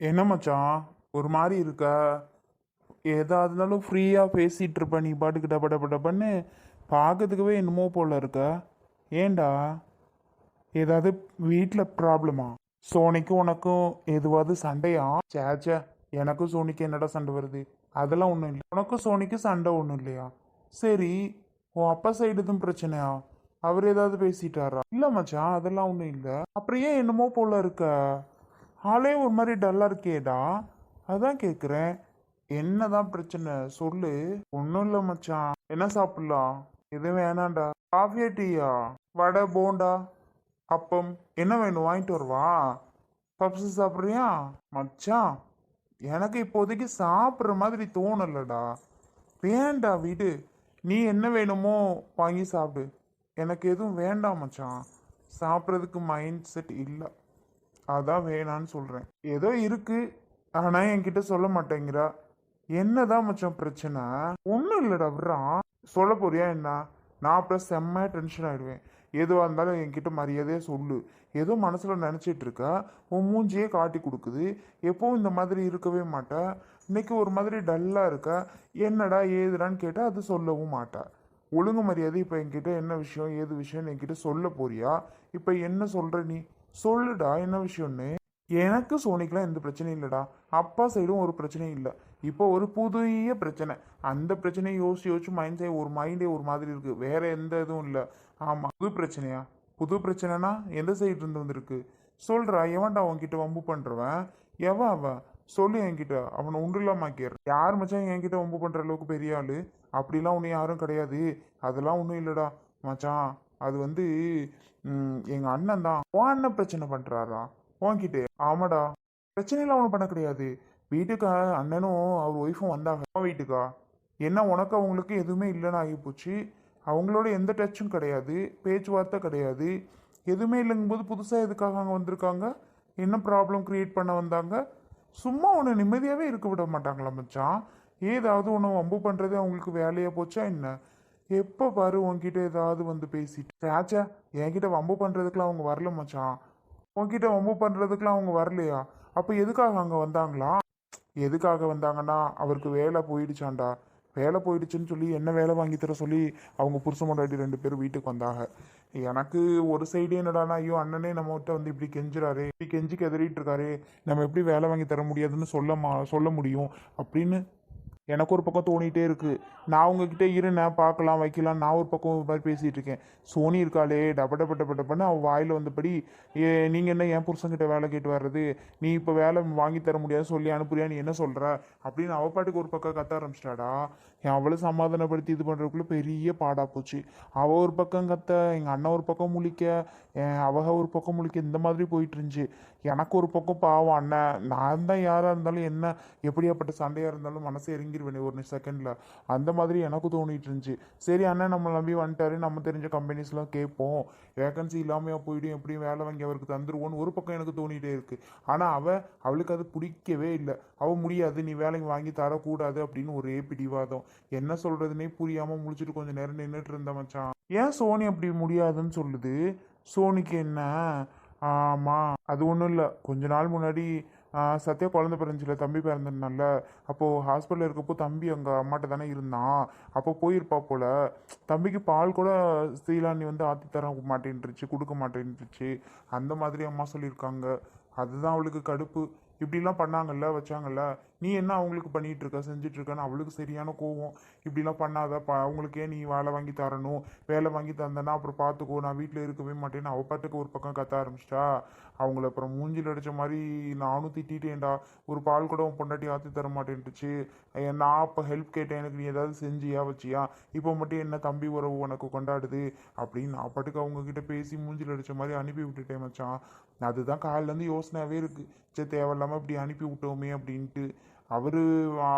என்ன மச்சான், ஒரு மாதிரி இருக்க? எதா இருந்தாலும் ஃப்ரீயாக பேசிகிட்டு இருப்ப நீ பாட்டுக்கு டப டப டபன்னு. பார்க்கறதுக்கவே என்னமோ போல இருக்க. ஏன்டா? ஏதாவது வீட்டில் ப்ராப்ளமா? சோனிக்கும் உனக்கும் எதுவாவது சண்டையா? சேச்சே, எனக்கும் சோனிக்கு என்னடா சண்டை வருது? அதெல்லாம் ஒன்றும் இல்லை. உனக்கும் சோனிக்கும் சண்டை ஒன்றும் இல்லையா? சரி, உன் அப்பா சைடு எதுவும் பிரச்சனையா? அவர் ஏதாவது பேசிட்டாரா? இல்லை மச்சான், அதெல்லாம் ஒன்றும் இல்லை. அப்புறம் ஏன் என்னமோ போல இருக்க? ஆளே ஒரு மாதிரி டல்லாக இருக்கேடா. அதான் கேட்குறேன். என்னதான் பிரச்சனை சொல்லு. ஒன்றும் இல்லை மச்சான். என்ன சாப்பிடலாம்? எதுவும் வேணாண்டா. காஃபியா டீயா? வடை போண்டா அப்பம் என்ன வேணும் வாங்கிட்டு வருவா? பப்ஸ் சாப்பிட்றியா? மச்சான், எனக்கு இப்போதைக்கு சாப்பிட்ற மாதிரி தோணலடா. வேண்டா விடு. நீ என்ன வேணுமோ வாங்கி சாப்பிடு. எனக்கு எதுவும் வேண்டாம் மச்சான். சாப்பிட்றதுக்கு மைண்ட் செட் இல்லை. அதான் வேணான்னு சொல்கிறேன். ஏதோ இருக்கு, ஆனால் என்கிட்ட சொல்ல மாட்டேங்கிறா. என்னதான் மச்சான் பிரச்சனை? ஒன்றும் இல்லைடா விட்றான். சொல்ல போறியா என்ன? நான் அப்புறம் செம்ம டென்ஷன் ஆகிடுவேன். எதுவாக இருந்தாலும் என்கிட்ட மரியாதையாக சொல்லு. ஏதோ மனசில் நினச்சிட்டு இருக்க, உன் மூஞ்சியே காட்டி கொடுக்குது. எப்போவும் இந்த மாதிரி இருக்கவே மாட்டேன். இன்னைக்கு ஒரு மாதிரி டல்லாக இருக்க. என்னடா ஏதுடான்னு கேட்டால் அது சொல்லவும் மாட்டேன். ஒழுங்கு மரியாதை இப்போ என்கிட்ட என்ன விஷயம் ஏது விஷயம்னு என்கிட்ட சொல்ல போறியா? இப்போ என்ன சொல்கிற நீ? சொல்லுடா என்ன விஷயம்னு. எனக்கு சோனிக்கெலாம் எந்த பிரச்சனையும் இல்லைடா. அப்பா சைடும் ஒரு பிரச்சனையும் இல்லை. இப்போ ஒரு புதிய பிரச்சனை. அந்த பிரச்சனையை யோசிச்சு யோசிச்சு மைண்டே ஒரு மாதிரி இருக்கு. வேற எந்த இதுவும் இல்லை. ஆமாம், புது பிரச்சனையா? புது பிரச்சனைனா எந்த சைடு இருந்து வந்திருக்கு? சொல்றா. எவன்டா அவன்கிட்ட வம்பு பண்றவன்? எவன் அவன்? சொல்லு என்கிட்ட. அவனை உண்டுலாமாக்கிற. யார் மச்சான் என்கிட்ட வம்பு பண்ற அளவுக்கு பெரிய ஆளு? அப்படிலாம் ஒன்றும் யாரும் கிடையாது. அதெல்லாம் ஒன்றும் இல்லைடா மச்சான். அது வந்து எங்க அண்ணன் தான். உன் அண்ணன் பிரச்சனை பண்றாரா உன்கிட்ட? ஆமாடா. பிரச்சனைலாம் ஒன்றும் பண்ண கிடையாது. வீட்டுக்கா அண்ணனும் அவர் ஒய்ஃபும் வந்தாங்க. அம்மா வீட்டுக்கா? என்ன உனக்கு அவங்களுக்கு எதுவுமே இல்லைன்னு ஆகிப்போச்சு. அவங்களோட எந்த டச்சும் கிடையாது, பேச்சுவார்த்தை கிடையாது, எதுவுமே இல்லைங்கும்போது புதுசாக எதுக்காக அங்கே வந்திருக்காங்க? என்ன ப்ராப்ளம் க்ரியேட் பண்ண வந்தாங்க? சும்மா ஒன்று நிம்மதியாகவே இருக்க விட மாட்டாங்களா மச்சான்? ஏதாவது ஒன்று வம்பு பண்ணுறதே அவங்களுக்கு வேலையாக போச்சா என்ன? எப்போ பாரு உன்கிட்ட ஏதாவது வந்து பேசிட்டு சேச்சா. என்கிட்ட வம்பு பண்ணுறதுக்குலாம் அவங்க வரல மச்சான். உன்கிட்ட வம்பு பண்ணுறதுக்குலாம் அவங்க வரலையா? அப்போ எதுக்காக அங்கே வந்தாங்களா? எதுக்காக வந்தாங்கன்னா அவருக்கு வேலை போயிடுச்சாண்டா. வேலை போயிடுச்சுன்னு சொல்லி என்ன வேலை வாங்கி தர சொல்லி அவங்க புருஷன் பொண்டாட்டி 2 பேரும் வீட்டுக்கு வந்தாங்க. எனக்கு ஒரு சைடு என்னடானா, ஐயோ அண்ணனே நம்மகிட்ட வந்து இப்படி கெஞ்சுறாரு, இப்படி கெஞ்சி கதறிட்டு இருக்காரு, நம்ம எப்படி வேலை வாங்கி தர முடியாதுன்னு சொல்ல முடியும் அப்படின்னு எனக்கு ஒரு பக்கம் தோணிகிட்டே இருக்கு. நான் உங்ககிட்ட இருந்தேன் பார்க்கலாம் வைக்கலாம், நான் ஒரு பக்கம் ஒரு மாதிரி பேசிகிட்டு இருக்கேன். சோனி இருக்காளே டபடப்பட்ட அவள் வாயில் வந்தபடி, நீங்கள் என்ன என் புருஷன்கிட்ட வேலை கேட்டு வர்றது, நீ இப்போ வேலை வாங்கி தர முடியாது சொல்லி அனுப்புறியா, நீ என்ன சொல்கிற அப்படின்னு அவள் பாட்டுக்கு ஒரு பக்கம் கத்த ஆரம்பிச்சிட்டாடா. அவளை சமாதானப்படுத்தி இது பண்ணுறதுக்குள்ளே பெரிய பாடாக போச்சு. அவள் ஒரு பக்கம் கத்த, எங்கள் அண்ணன் ஒரு பக்கம் முழிக்க, அவக ஒரு பக்கம் முழிக்க, இந்த மாதிரி போயிட்டு இருந்துச்சு. எனக்கு ஒரு பக்கம் பாவம் அண்ணன். நான் தான் யாராக இருந்தாலும் என்ன எப்படியாப்பட்ட சண்டையாக இருந்தாலும் மனசை இறங்கிடுவேனே ஒரு செகண்டில். அந்த மாதிரி எனக்கு தோணிட்டு இருந்துச்சு. சரி அண்ணன் நம்ம நம்பி வந்துட்டாரு, நம்ம தெரிஞ்ச கம்பெனிஸ்லாம் கேட்போம், வேகன்சி இல்லாமையா போயிடும், எப்படியும் வேலை வாங்கி அவருக்கு தந்துருவோன்னு ஒரு பக்கம் எனக்கு தோணிகிட்டே இருக்குது. ஆனால் அவளுக்கு அது பிடிக்கவே இல்லை. அவள் முடியாது, நீ வேலைக்கு வாங்கி தரக்கூடாது அப்படின்னு ஒரே பிடிவாதம். என்ன சொல்கிறதுனே புரியாமல் முழிச்சிட்டு கொஞ்சம் நேரம் நின்றுட்டு இருந்த மச்சான். ஏன் சோனி அப்படி முடியாதுன்னு சொல்லுது? சோனிக்கு என்ன? ஆமாம், அது ஒன்றும் இல்லை. கொஞ்ச நாள் முன்னாடி சத்யா குழந்தை பிறந்துச்சுல, தம்பி பிறந்ததுனால அப்போது ஹாஸ்பிட்டலில் இருக்கப்போ தம்பி அங்கே அம்மாட்ட தானே இருந்தான். அப்போ போயிருப்பா போல். தம்பிக்கு பால் கூட ஸ்ரீலானி வந்து ஆற்றி தர மாட்டேன்ருச்சு, கொடுக்க மாட்டேன்ருச்சு. அந்த மாதிரி அம்மா சொல்லியிருக்காங்க. அதுதான் அவளுக்கு கடுப்பு. இப்படிலாம் பண்ணாங்கல்ல வச்சாங்கல்ல, நீ என்ன அவங்களுக்கு பண்ணிகிட்டு இருக்க செஞ்சுட்டு இருக்கன்னு அவளுக்கு சரியான கோவம். இப்படிலாம் பண்ணாத, அவங்களுக்கே நீ வேலை வாங்கி தரணும், வேலை வாங்கி தந்தேன்னா அப்புறம் பார்த்துக்கோ, நான் வீட்டில் இருக்கவே மாட்டேன்னு அவள் பாட்டுக்கு ஒரு பக்கம் கத்த ஆரம்பிச்சிட்டா. அவங்கள அப்புறம் மூஞ்சில் அடித்த மாதிரி நானும் திட்டேன்டா. ஒரு பால் கூட உன் பொண்டாட்டி ஆற்றி தர மாட்டேன்ட்டுச்சு. நான் அப்போ ஹெல்ப் கேட்டேன், எனக்கு நீ ஏதாவது செஞ்சியா வச்சியா, இப்போ மட்டும் என்ன தம்பி உறவு உனக்கு கொண்டாடுது அப்படின்னு நான் பாட்டுக்கு அவங்கக்கிட்ட பேசி மூஞ்சில் அடித்த மாதிரி அனுப்பி விட்டுட்டேன் மச்சான். அதுதான் காலிலேருந்து யோசனையாகவே இருக்குது. சரி தேவையில்லாமல் இப்படி அனுப்பி விட்டோமே அப்படின்ட்டு. அவர்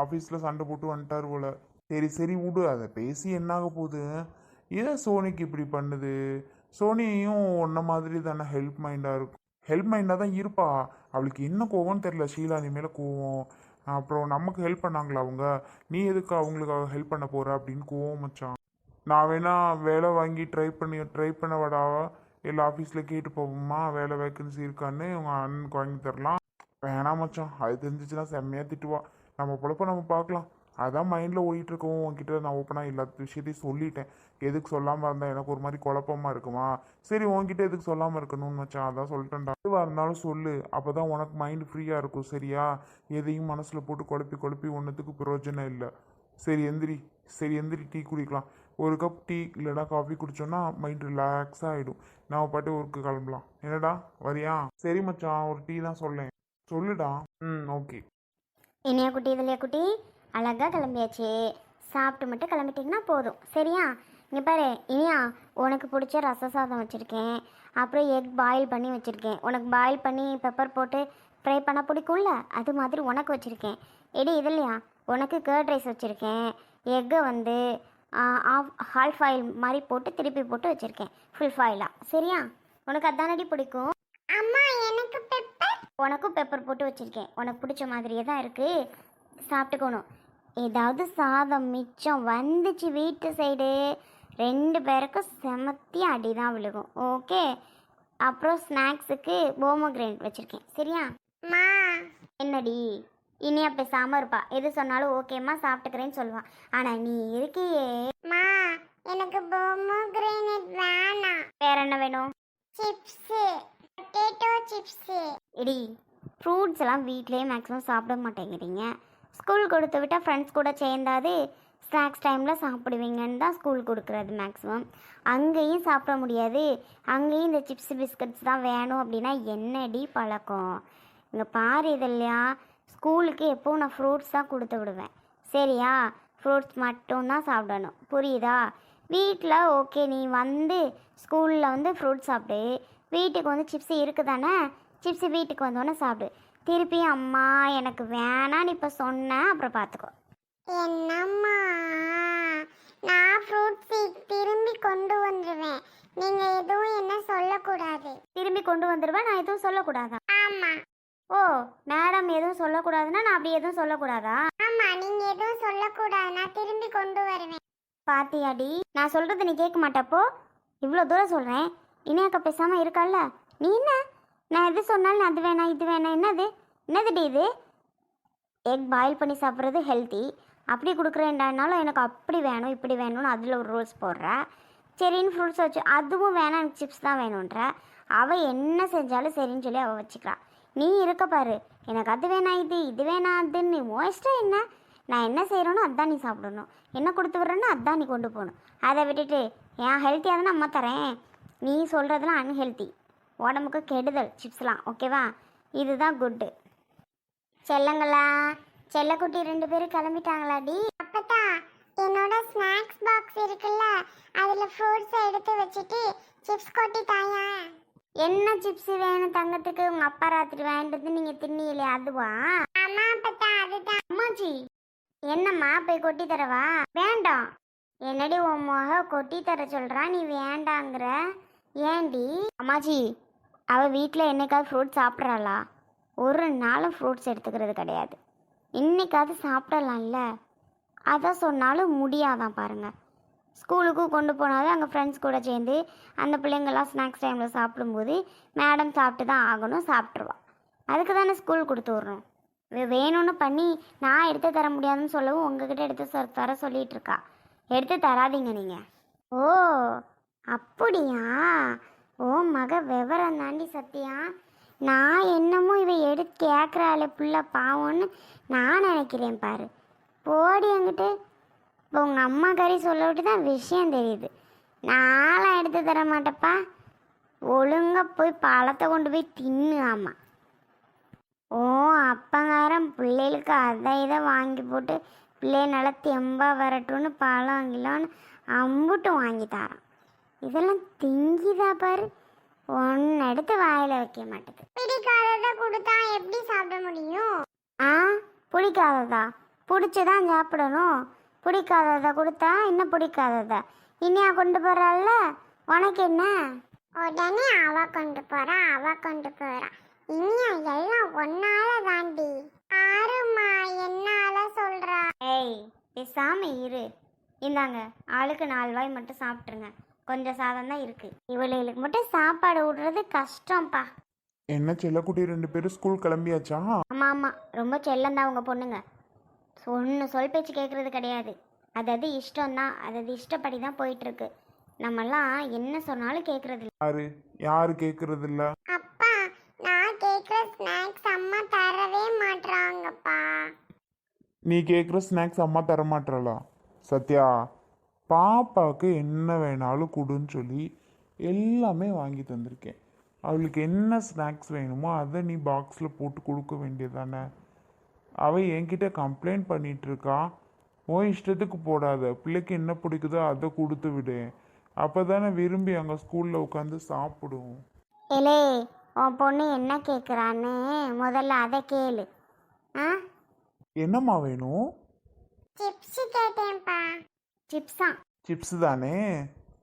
ஆஃபீஸில் சண்டை போட்டு வந்துட்டார் போல. சரி சரி விடு, அதை பேசி என்னாக போகுது? ஏன் சோனிக்கு இப்படி பண்ணுது? சோனியும் ஒன்றை மாதிரி தானே ஹெல்ப் மைண்டாக இருக்கும். ஹெல்ப் மைண்டாக தான் இருப்பா. அவளுக்கு என்ன கோவம்னு தெரில, ஷீலா நீ மேலே கோவம். அப்புறம் நமக்கு ஹெல்ப் பண்ணாங்களா அவங்க, நீ எதுக்கு அவங்களுக்காக ஹெல்ப் பண்ண போகிற அப்படின்னு கோவம் மச்சான். நான் வேணா வேலை வாங்கி ட்ரை பண்ண வடாவா, இல்லை ஆஃபீஸில் கேட்டு போவோமா வேலை வேக்கன்சி இருக்கான்னு உங்கள் அண்ணனுக்கு வாங்கி தரலாம். வேணாம் மச்சான், அது தெரிஞ்சிச்சுன்னா செம்மையாக திட்டுவா. நம்ம பொழப்ப நம்ம பார்க்கலாம். அதான் மைண்டில் ஓடிட்டு இருக்கோம். உன்கிட்ட நான் ஓப்பனாக எல்லா விஷயத்தையும் சொல்லிட்டேன். எதுக்கு சொல்லாமல் இருந்தால் எனக்கு ஒரு மாதிரி குழப்பமா இருக்குமா? சரி, உன்கிட்ட எதுக்கு சொல்லாமல் இருக்கணும்னு மச்சான், அதான் சொல்லிட்டேன்டா. எதுவாக இருந்தாலும் சொல்லு, அப்போ தான் உனக்கு மைண்டு ஃப்ரீயாக இருக்கும். சரியா? எதையும் மனசில் போட்டு குழப்பி குழப்பி ஒன்றுத்துக்கு பிரயோஜனம் இல்லை. சரி எந்திரி. சரி எந்திரி, டீ குடிக்கலாம். ஒரு கப் டீ இல்லைனா காஃபி குடிச்சோன்னா மைண்ட் ரிலாக்ஸாக ஆகிடும். நான் பாட்டு ஒர்க்கு கிளம்பலாம். என்னடா, வரியா? சரி மச்சான், ஒரு டீ தான் சொல்லேன். சொல்லுடா. ம், ஓகே. இனியா குட்டி இதுலையா குட்டி அழகாக கிளம்பியாச்சு. சாப்பிட்டு மட்டும் கிளம்பிட்டிங்கன்னா போதும். சரியா? இங்கே பாரு இனியா, உனக்கு பிடிச்ச ரச சாதம் வச்சுருக்கேன். அப்புறம் எக் பாயில் பண்ணி வச்சுருக்கேன். உனக்கு பாயில் பண்ணி பெப்பர் போட்டு ஃப்ரை பண்ண பிடிக்கும்ல, அது மாதிரி உனக்கு வச்சுருக்கேன். எடி இது இல்லையா, உனக்கு கர்ட் ரைஸ் வச்சுருக்கேன். எக்கை வந்து ஹால் ஃபாயில் மாதிரி போட்டு திருப்பி போட்டு வச்சுருக்கேன், ஃபுல் ஃபாயிலாக. சரியா? உனக்கு அதானடி பிடிக்கும். அம்மா எனக்கு பெப்பர். உனக்கும் பெப்பர் போட்டு வச்சுருக்கேன். உனக்கு பிடிச்ச மாதிரியே தான் இருக்குது, சாப்பிட்டுக்கணும். ஏதாவது சாதம் மிச்சம் வந்துச்சு வீட்டு சைடு, 2 பேருக்கும் செமத்தி அடி தான் விழுகும். ஓகே? அப்புறம் ஸ்நாக்ஸுக்கு போமோகிரேனட் வச்சுருக்கேன். சரியா? மா என்னடி இனியா பேசாமல் இருப்பா. எது சொன்னாலும் ஓகேம்மா சாப்பிட்டுக்கிறேன்னு சொல்லுவான். ஆனால் நீ இருக்கியே. மா எனக்கு போமோகிரேனட் வேணாம். வேற என்ன வேணும்? Chips, potato chips. இடி, ஃப்ரூட்ஸ் எல்லாம் வீட்லேயே மேக்ஸிமம் சாப்பிட மாட்டேங்கிறீங்க. ஸ்கூல் கொடுத்து விட்டால் ஃப்ரெண்ட்ஸ் கூட சேர்ந்தாது ஸ்நாக்ஸ் டைமில் சாப்பிடுவீங்கன்னு தான் ஸ்கூல் கொடுக்குறது மேக்ஸிமம். அங்கேயும் சாப்பிட முடியாது. அங்கேயும் இந்த சிப்ஸ் பிஸ்கட்ஸ் தான் வேணும் அப்படின்னா என்னடி பழக்கம்? இங்கே பாரு இது இல்லையா, ஸ்கூலுக்கு எப்போவும் நான் ஃப்ரூட்ஸ் தான் கொடுத்து விடுவேன். சரியா? ஃப்ரூட்ஸ் மட்டும்தான் சாப்பிடணும். புரியுதா? வீட்டில் ஓகே, நீ வந்து ஸ்கூலில் வந்து ஃப்ரூட்ஸ் சாப்பிடு, வீட்டுக்கு வந்து சிப்ஸு இருக்குது தானே, சிப்ஸு வீட்டுக்கு வந்தோன்னே சாப்பிடு. திருப்பி அம்மா எனக்கு வேணான்னு இப்போ சொன்னேன், அப்புறம் பார்த்துக்கோ. என்னம்மா, நான் ஃப்ரூட்ஸ் திரும்பி கொண்டு வந்துடுவேன், நீங்கள் எதுவும் என்ன சொல்லக்கூடாது. திரும்பி கொண்டு வந்துடுவேன், நான் எதுவும் சொல்லக்கூடாதா? ஆமாம். ஓ, மேடம் எதுவும் சொல்லக்கூடாதுன்னா நான் அப்படி எதுவும் சொல்லக்கூடாதா? ஆமாம், நீங்கள் எதுவும் சொல்லக்கூடாது, நான் திரும்பி கொண்டு வருவேன். பாத்தியாடி, நான் சொல்கிறது நீ கேட்க மாட்டப்போ இவ்வளோ தூரம் சொல்கிறேன். இனியாக்கா பேசாமல் இருக்கால்ல, நீ என்ன நான் எது சொன்னாலும் அது வேணாம் இது வேணாம். என்னதுடி இது? எக் பாயில் பண்ணி சாப்பிட்றது ஹெல்த்தி, அப்படி கொடுக்குறேன்டானாலும் எனக்கு அப்படி வேணும் இப்படி வேணும்னு அதில் ஒரு ரூல்ஸ் போடுற. சரின்னு ஃப்ரூட்ஸ் வச்சு அதுவும் வேணாம், எனக்கு சிப்ஸ் தான் வேணுன்ற. அவள் என்ன செஞ்சாலும் சரின்னு சொல்லி அவள் வச்சுக்கிறா. நீ இருக்க பாரு, எனக்கு அது வேணாம் இது வேணாம் அதுன்னு. நீ மோஸ்ட்டாக என்ன, நான் என்ன செய்கிறேனோ அதுதான் நீ சாப்பிடணும், என்ன கொடுத்து விட்றேனோ அதுதான் நீ கொண்டு போகணும். அதை விட்டுட்டு ஏன் ஹெல்த்தியாக தானே அம்மா தரேன், நீ சொல்கிறதுலாம் அன்ஹெல்த்தி, உடம்புக்கு கெடுதல் சிப்ஸ்லாம். ஓகேவா? இதுதான் குட்டு. செல்லங்களா, செல்லக்குட்டி 2 பேரும் கிளம்பிட்டாங்களாடி? அப்பதா என்னோட ஸ்நாக்ஸ் பாக்ஸ் இருக்குல்ல, அதில் ஃப்ரூட்ஸை எடுத்து வச்சுட்டு சிப்ஸ் கொட்டி தாயா. என்ன சிப்ஸ் வேணும் தங்கத்துக்கு? உங்கள் அப்பா ராத்திரி வாங்கிட்டு நீங்கள் தின்னீங்களே அதுவா? ஆமா அப்பதா, அதுதான். அம்மாச்சி என்னம்மா, போய் கொட்டி தரவா? வேண்டாம். என்னடி உன் மக கொட்டி தர சொல்கிறா, நீ வேண்டாங்கிற? ஏண்டி? அம்மாச்சி, அவள் வீட்டில் என்னைக்காவது ஃப்ரூட்ஸ் சாப்பிட்றாளா? ஒரு நாளும் ஃப்ரூட்ஸ் எடுத்துக்கிறது கிடையாது. இன்னைக்காவது சாப்பிடலாம்ல, அதை சொன்னாலும் முடியாதான் பாருங்கள். ஸ்கூலுக்கு கொண்டு போனாலும் அங்கே ஃப்ரெண்ட்ஸ் கூட சேர்ந்து அந்த பிள்ளைங்கள்லாம் ஸ்நாக்ஸ் டைமில் சாப்பிடும்போது மேடம் சாப்பிட்டு தான் ஆகணும், சாப்பிட்ருவா. அதுக்கு தானே ஸ்கூல் கொடுத்து விட்றோம். வேணும்னு பண்ணி நான் எடுத்து தர முடியாதுன்னு சொல்லவும் உங்ககிட்ட எடுத்து தர சொல்லிகிட்டு இருக்கா. எடுத்து தராதீங்க நீங்கள். ஓ அப்படியா? ஓ மக விவரம் தாண்டி சத்தியா. நான் என்னமோ இவ எடுத்து கேட்குறாள் புள்ள பாவம்னு நான் நினைக்கிறேன் பாரு. போடி என்கிட்ட. இப்போ உங்கள் அம்மா கறி சொல்ல விட்டு தான் விஷயம் தெரியுது. நான்லாம் எடுத்து தர மாட்டேப்பா. ஒழுங்காக போய் பழத்தை கொண்டு போய் தின்னு. ஆமாம். ஓ அப்பங்காரம் பிள்ளைகளுக்கு அதை இதை வாங்கி போட்டு பிள்ளைய நல்லா தெம்பா வரட்டும்னு பழம் கிலோன்னு அம்புட்டும் வாங்கி தரான். இதெல்லாம் திங்கிதா பாரு, ஒன்று எடுத்து வாயில் வைக்க மாட்டேது. பிடிக்காததை கொடுத்தா எப்படி சாப்பிட முடியும்? ஆ, பிடிக்காததா? பிடிச்சதான் சாப்பிடணும். பிடிக்காததை கொடுத்தா இன்னும் பிடிக்காததா? இனியா கொண்டு போகிறாள்ல, உனக்கு என்ன? உடனே அவ கொண்டு போறா, அவ கொண்டு போறா. இனியா எல்லாம் ஒன்னால தாண்டி. ஆறுமா என்னால சொல்றா. ஏய் பேசாம இரு. இந்தாங்க, ஆளுக்கு 4 வாய் மட்டும் சாப்பிட்ருங்க. கொஞ்சம் சாதம் தான் இருக்குது. இவளுக்கு மட்டும் சாப்பாடு விடுறது கஷ்டம்ப்பா. என்ன செல்லக்குட்டி 2 பேரும் ஸ்கூல் கிளம்பியாச்சா? ஆமாம் ஆமாம், ரொம்ப செல்லந்தான் உங்கள் பொண்ணுங்க. ஒன்று சொல் பேச்சு கேட்குறது கிடையாது. அது இஷ்டம்தான், அது இஷ்டப்படி தான் போயிட்டுருக்கு. நம்மெல்லாம் என்ன சொன்னாலும் கேட்குறது இல்லை. யாரு கேட்கறது இல்ல? அப்பா, நான் கேட்குற ஸ்நாக்ஸ் அம்மா தரவே மாட்றாங்கப்பா. நீ கேட்குற ஸ்நாக்ஸ் அம்மா தர மாட்டாளா? சத்யா, பாப்பாவுக்கு என்ன வேணாலும் கொடுன்னு சொல்லி எல்லாமே வாங்கி தந்திருக்கேன். அவளுக்கு என்ன ஸ்நாக்ஸ் வேணுமோ அதை நீ பாக்ஸில் போட்டு கொடுக்க வேண்டியதானே. அவள் என்கிட்ட கம்ப்ளைண்ட் பண்ணிட்டு இருக்கா. உன் இஷ்டத்துக்கு போடாத, பிள்ளைக்கு என்ன பிடிக்குதோ அதை கொடுத்து விடு. அப்போ தானே விரும்பி அங்கே ஸ்கூலில் உட்காந்து சாப்பிடும். ஏலே, உன் பொண்ணு என்ன கேட்குறான்னு முதல்ல அதை கேளு. ஆ, என்னம்மா வேணும்? சிப்ஸ் கேட்டேன்ப்பா. சிப்ஸா? சிப்ஸ் தானே,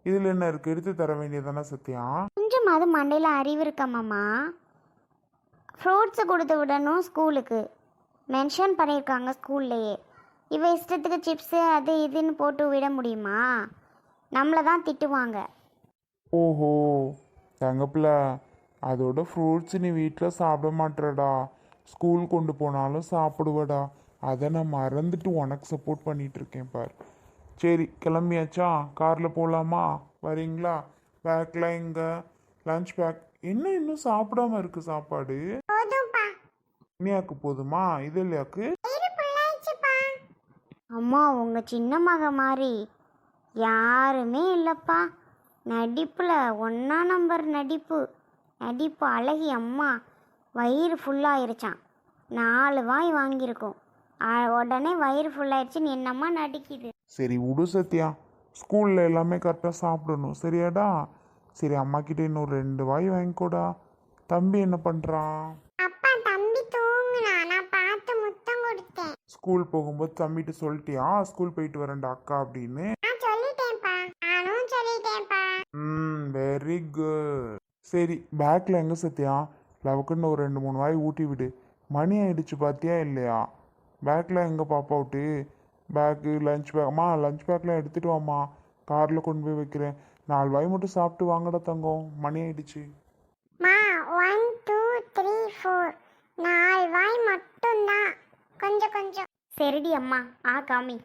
இதில் என்ன இருக்குது, எடுத்து தர வேண்டியதானே சத்யா. கொஞ்சமாவது மண்டையில் அறிவு இருக்கம்மாம்மா. ஃப்ரூட்ஸு கொடுத்து விடணும் ஸ்கூலுக்கு, மென்ஷன் பண்ணியிருக்காங்க ஸ்கூல்லையே. இவ இஷ்டத்துக்கு சிப்ஸு அது இதுன்னு போட்டு விட முடியுமா? நம்மளை தான் திட்டுவாங்க. ஓஹோ, தங்கப்பில், அதோட ஃப்ரூட்ஸ் நீ வீட்டில் சாப்பிட மாட்டேடா, ஸ்கூல் கொண்டு போனாலும் சாப்பிடுவடா. அதை நான் மறந்துட்டு உனக்கு சப்போர்ட் பண்ணிட்டு இருக்கேன் பார். சரி, கிளம்பியாச்சா? காரில் போகலாமா? வரீங்களா? பேக்கில் எங்கே? லஞ்ச் பேக் என்ன இன்னும் சாப்பிடாம இருக்கு சாப்பாடு? இனியாக்கு போதுமா? இது இல்லையாக்கு? அம்மா, உங்கள் சின்ன மக மாதிரி யாருமே இல்லைப்பா. நடிப்பில் 1ஆம் நம்பர் நடிப்பு. நடிப்பு அழகி. அம்மா வயிறு ஃபுல்லாயிருச்சான். 4 வாய் வாங்கியிருக்கோம். உடனே வயிறு ஃபுல்லாயிருச்சுன்னு என்னம்மா நடிக்குது. சரி விடு சத்யா, ஸ்கூலில் எல்லாமே கரெக்டாக சாப்பிடணும், சரியாடா? சரி, அம்மா கிட்ட இன்னும் 2 வாய் வாங்கிக்கோடா. தம்பி என்ன பண்ணுறான்? அப்பா, தம்பி தூங்குனா, நான் பார்த்து முத்தம் கொடுத்தேன். ஸ்கூல் போகும்போது தம்பிட்டு சொல்லிட்டியா ஸ்கூல் போயிட்டு வரேன்டா அக்கா அப்படின்னு? நான் சொல்லிட்டேன்ப்பா, நானும் சொல்லிட்டேன்ப்பா. Very good. சரி, பேக்கில் எங்கே சத்யா? லவக்குன்னு ஒரு 2-3 வாய் ஊட்டி விடு. மணி ஆயிடுச்சு பார்த்தியா இல்லையா? பேக்கில் எங்கே பாப்பா விட்டு? Bag, lunch bag. அம்மா, லஞ்ச் பேக்லாம் எடுத்துகிட்டு வாம்மா, காரில் கொண்டு போய் வைக்கிறேன். 4 வாய் மட்டும் சாப்பிட்டு வாங்கடா தங்கம், மணி ஆயிடுச்சு. மா, 1 2 3 4 4 வாய் மட்டும்தான், கொஞ்சம் கொஞ்சம். சரிடி அம்மா, காமி.